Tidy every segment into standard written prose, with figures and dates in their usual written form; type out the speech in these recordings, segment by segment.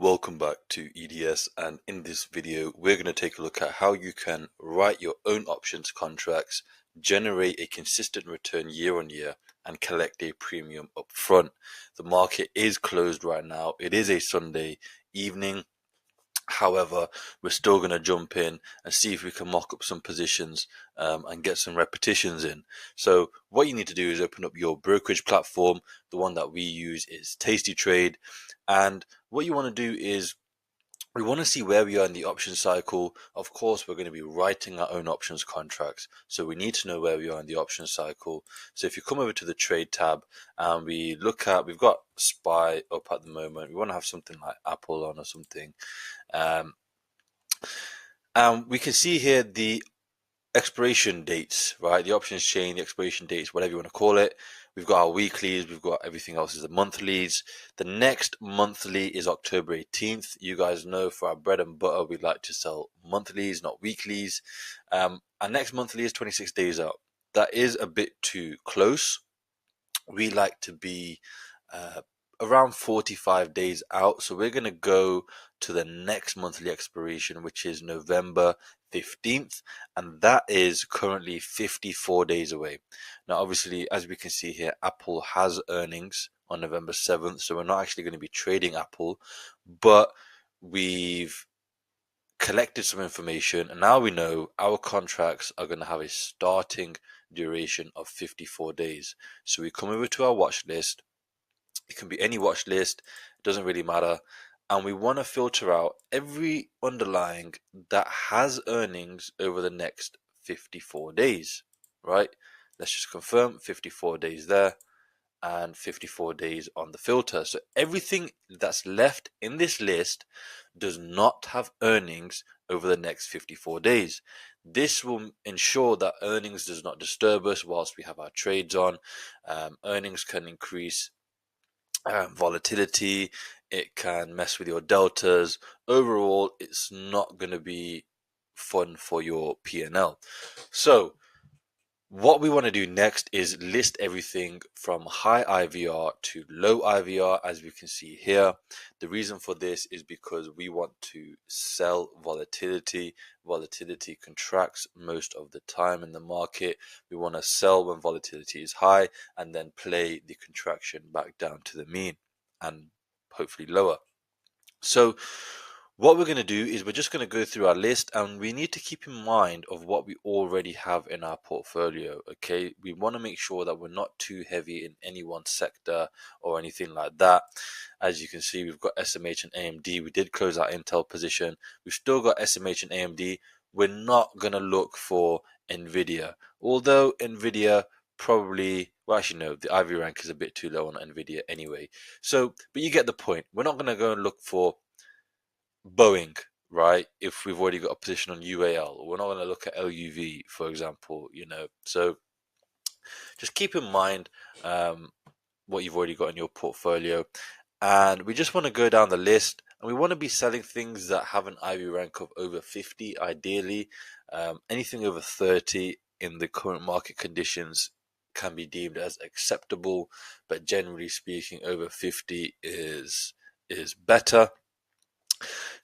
Welcome back to EDS, and in this video we're going to take a look at how you can write your own options contracts, generate a consistent return year on year, and collect a premium up front. The market is closed right now. It is a Sunday evening. However, we're still going to jump in and see if we can mock up some positions and get some repetitions in. So what you need to do is open up your brokerage platform. The one that we use is tastytrade, and what you want to do is we want to see where we are in the option cycle. Of course, we're going to be writing our own options contracts, so we need to know where we are in the option cycle. So if you come over to the trade tab and we look at, we've got SPY up at the moment. We want to have something like Apple on or something. We can see here the expiration dates, right? The options chain, the expiration dates, whatever you want to call it. We've got our weeklies, we've got everything else is the monthlies. The next monthly is October 18th. You guys know for our bread and butter, we like to sell monthlies, not weeklies. Our next monthly is 26 days out. That is a bit too close. We like to be around 45 days out. So we're going to go to the next monthly expiration, which is November 15th, and that is currently 54 days away. Now, obviously, as we can see here, Apple has earnings on November 7th, so we're not actually going to be trading Apple, but we've collected some information, and now we know our contracts are going to have a starting duration of 54 days. So we come over to our watch list. It can be any watch list, it doesn't really matter. And we want to filter out every underlying that has earnings over the next 54 days, right? Let's just confirm 54 days there and 54 days on the filter. So everything that's left in this list does not have earnings over the next 54 days. This will ensure that earnings does not disturb us whilst we have our trades on. Earnings can increase volatility, it can mess with your deltas. Overall, it's not going to be fun for your P&L. So what we want to do next is list everything from high IVR to low IVR, as we can see here. The reason for this is because we want to sell volatility. Volatility contracts most of the time in the market. We want to sell when volatility is high and then play the contraction back down to the mean and hopefully lower. So what we're going to do is we're just going to go through our list, and we need to keep in mind of what we already have in our portfolio. Okay, we want to make sure that we're not too heavy in any one sector or anything like that. As you can see, we've got SMH and AMD. We did close our Intel position. We've still got SMH and AMD. We're not going to look for Nvidia, although Nvidia probably, well, actually no, the IV rank is a bit too low on Nvidia anyway. So, but you get the point. We're not going to go and look for Boeing, right? If we've already got a position on UAL, we're not going to look at LUV, for example, So just keep in mind what you've already got in your portfolio. And we just want to go down the list, and we want to be selling things that have an IV rank of over 50, ideally. Anything over 30 in the current market conditions can be deemed as acceptable, but generally speaking, over 50 is better.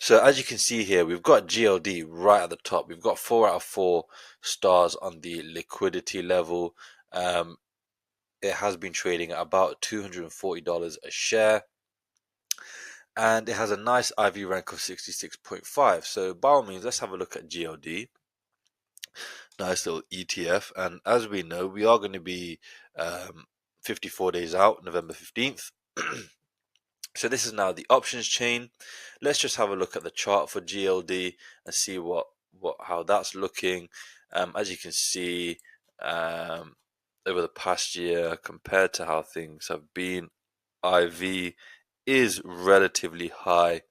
So as you can see here, we've got GLD right at the top. We've got 4 out of 4 stars on the liquidity level. It has been trading at about $240 a share, and it has a nice IV rank of 66.5. So by all means, let's have a look at GLD. Nice little ETF, and as we know, we are going to be 54 days out, November 15th. So this is now the options chain. Let's just have a look at the chart for GLD and see how that's looking. As you can see, over the past year, compared to how things have been, IV is relatively high.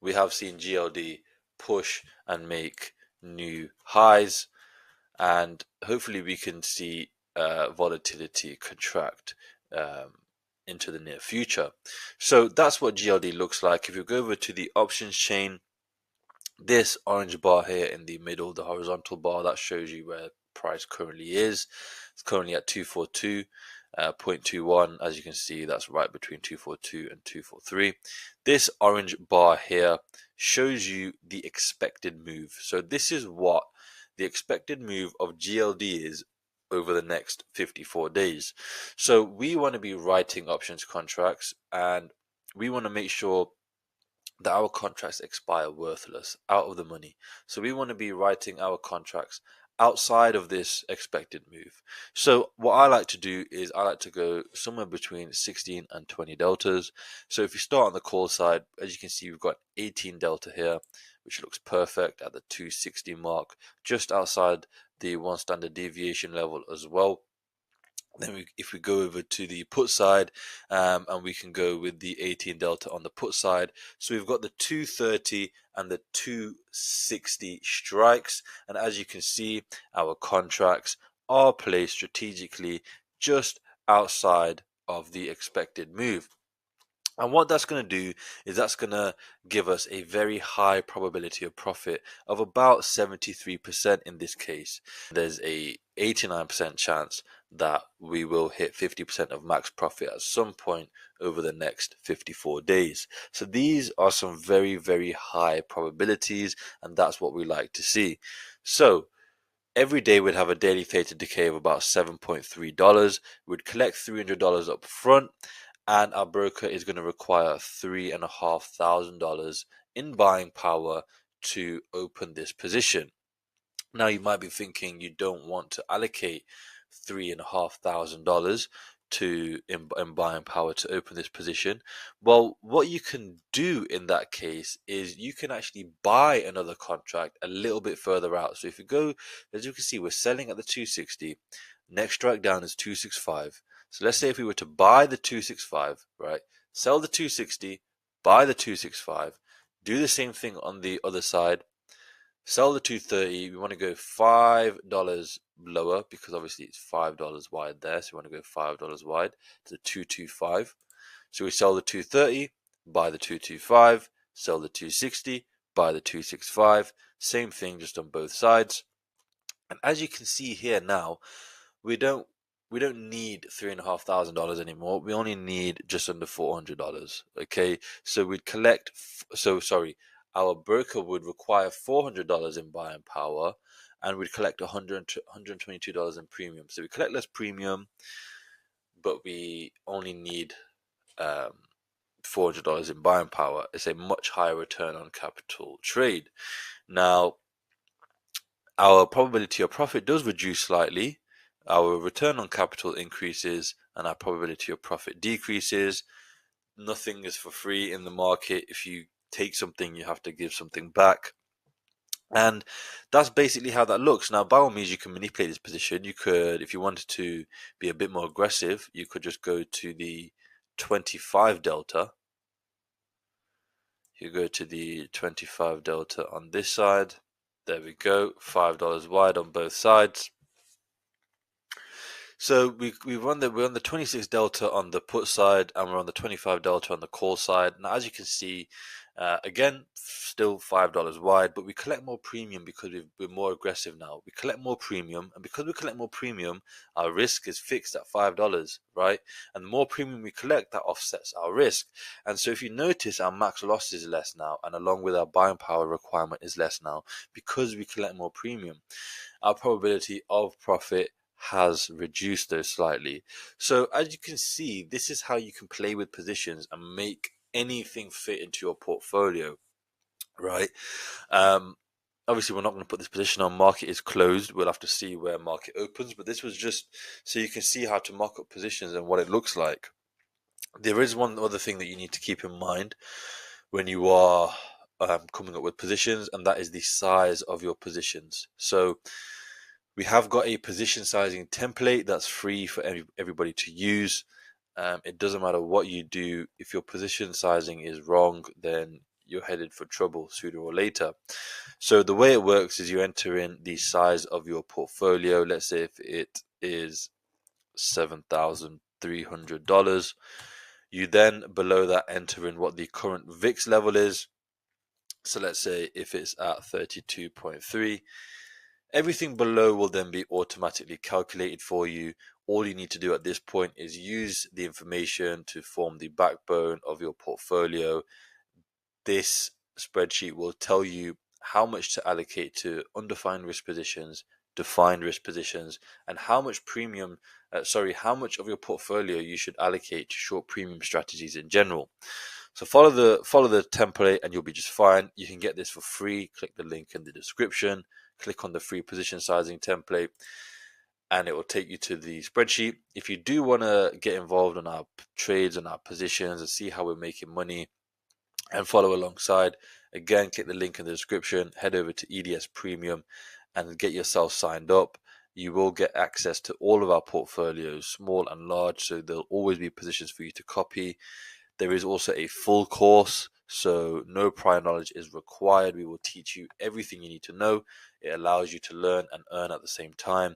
We have seen GLD push and make new highs, and hopefully we can see volatility contract into the near future. So that's what GLD looks like. If you go over to the options chain, this orange bar here in the middle, the horizontal bar, that shows you where price currently is. It's currently at 242. 0.21. As you can see, that's right between 242 and 243. This orange bar here shows you the expected move. So this is what the expected move of GLD is over the next 54 days. So we want to be writing options contracts, and we want to make sure that our contracts expire worthless, out of the money. So we want to be writing our contracts outside of this expected move. So what I like to do is I like to go somewhere between 16 and 20 deltas. So if you start on the call side, as you can see, we've got 18 delta here, which looks perfect at the 260 mark, just outside the one standard deviation level as well. Then if we go over to the put side, and we can go with the 18 delta on the put side. So we've got the 230 and the 260 strikes. And as you can see, our contracts are placed strategically just outside of the expected move. And what that's going to do is that's going to give us a very high probability of profit of about 73% in this case. There's a 89% chance that we will hit 50% of max profit at some point over the next 54 days. So these are some very, very high probabilities, and that's what we like to see. So every day we'd have a daily theta decay of about $7.3. We'd collect $300 up front, and our broker is going to require $3,500 in buying power to open this position. Now you might be thinking you don't want to allocate $3,500 to in buying power to open this position. Well, what you can do in that case is you can actually buy another contract a little bit further out. So if you go, as you can see, we're selling at the 260. Next strike down is 265. So let's say if we were to buy the 265, right? Sell the 260, buy the 265, do the same thing on the other side. Sell the 230. We want to go $5 lower because obviously it's $5 wide there. So we want to go $5 wide to the 225. So we sell the 230, buy the 225, sell the 260, buy the 265. Same thing just on both sides. And as you can see here now, we don't need $3,500 anymore. We only need just under $400. Okay, so we'd collect. Our broker would require $400 in buying power, and we'd collect $122 in premium. So we collect less premium, but we only need $400 in buying power. It's a much higher return on capital trade. Now, our probability of profit does reduce slightly. Our return on capital increases and our probability of profit decreases. Nothing is for free in the market. If you take something, you have to give something back. And that's basically how that looks. Now, by all means, you can manipulate this position. You could, if you wanted to be a bit more aggressive, you could just go to the 25 delta. You go to the 25 delta on this side. There we go, $5 wide on both sides. So we're on the 26 delta on the put side, and we're on the 25 delta on the call side. Now, as you can see, again, still $5 wide, but we collect more premium because we're more aggressive now. We collect more premium, and because we collect more premium, our risk is fixed at $5, right? And the more premium we collect, that offsets our risk. And so if you notice, our max loss is less now, and along with our buying power requirement is less now because we collect more premium. Our probability of profit has reduced those slightly. So as you can see, this is how you can play with positions and make anything fit into your portfolio, right? Obviously we're not going to put this position on. Market is closed. We'll have to see where market opens, but this was just so you can see how to mock up positions and what it looks like. There is one other thing that you need to keep in mind when you are coming up with positions, and that is the size of your positions. So we have got a position sizing template that's free for everybody to use. It doesn't matter what you do. If your position sizing is wrong, then you're headed for trouble sooner or later. So the way it works is you enter in the size of your portfolio. Let's say if it is $7,300. You then below that enter in what the current VIX level is. So let's say if it's at 32.3. Everything below will then be automatically calculated for you. All you need to do at this point is use the information to form the backbone of your portfolio. This spreadsheet will tell you how much to allocate to undefined risk positions, defined risk positions, and how much how much of your portfolio you should allocate to short premium strategies in general. So follow the template and you'll be just fine. You can get this for free. Click the link in the description. Click on the free position sizing template and it will take you to the spreadsheet. If you do want to get involved in our trades and our positions and see how we're making money and follow alongside, again, click the link in the description, head over to EDS Premium and get yourself signed up. You will get access to all of our portfolios, small and large, so there'll always be positions for you to copy. There is also a full course, so no prior knowledge is required. We will teach you everything you need to know. It allows you to learn and earn at the same time.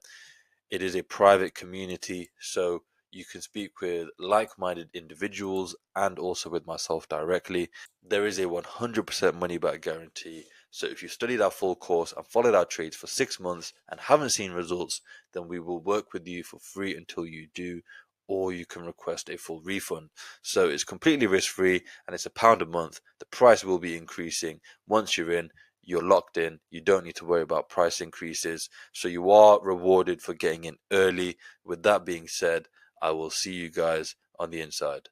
It is a private community, so you can speak with like-minded individuals and also with myself directly. There is a 100% money back guarantee. So if you studied our full course and followed our trades for 6 months and haven't seen results, then we will work with you for free until you do, or you can request a full refund. So it's completely risk-free and it's £1 a month. The price will be increasing. Once you're in, you're locked in. You don't need to worry about price increases. So you are rewarded for getting in early. With that being said, I will see you guys on the inside.